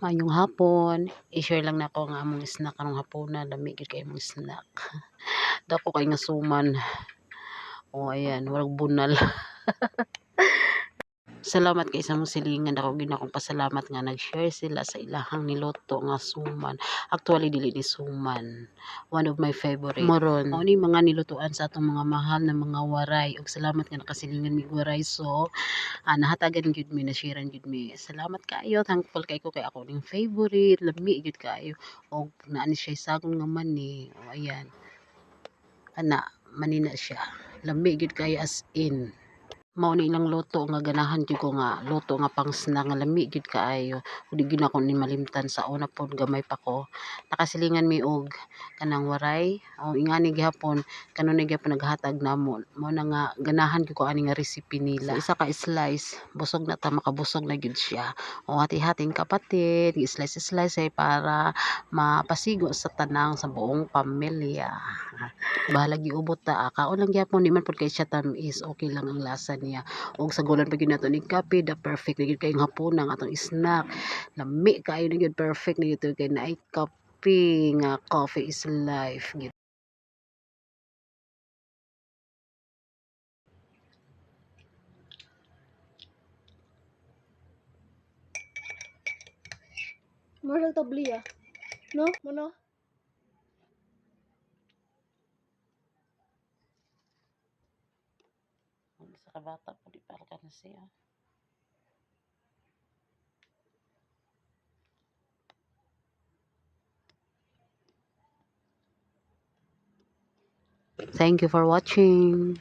Maayong hapon, i-share lang nako nga among snack karong hapunan, lami gyud kay among snack. Dako kay nga suman. O ayan, warag bunal. Salamat kay sa mong silingan, ako gyud akong pasalamat nga nag-share sila sa ilahang niluto nga suman. Actually dili ni suman, one of my favorite. Moron mao ni mga nilutoan sa atong mga mahal na mga waray, ug salamat nga nakasilingan mig waray. So nahatagan gyud mi, na-sharean gyud mi. Salamat kaayo, thankful kay ko kay ako ning favorite, lami gyud kaayo. Og naa ni siya sagol nga mani. O ayan. Ana, manina siya. Lami gyud kaayo as in. Mao ni ilang luto nga ganahan jud ko nga luto nga pang snack nga lami gyud kaayo. Ug di gyud ako ni malimtan sa una pod gamay pa ko. Nakasilingan mi og kanang waray o ingani gihapon kanunay gyapon naghatag namo. Mao na nga ganahan gyud ko ani nga recipe nila. Sa isa ka slice, busog na ta, makabusog na gyud siya. O hati-hating kapatid, slice para mapasigo sa tanang sa buong pamilya. Bahala giubot ta, kaon lang gyapon, di man pud kay siya tamis, okay lang ang lasa niya. Og sagulan pa gyud nato ni kape, the perfect na gyud kay hapon ang atong snack. Lami kaayo na gyud, perfect na gyud kay naay kape nga coffee is life gyud. Murag tabli no? Mono? Sa kabata po di para ka na siya. Thank you for watching.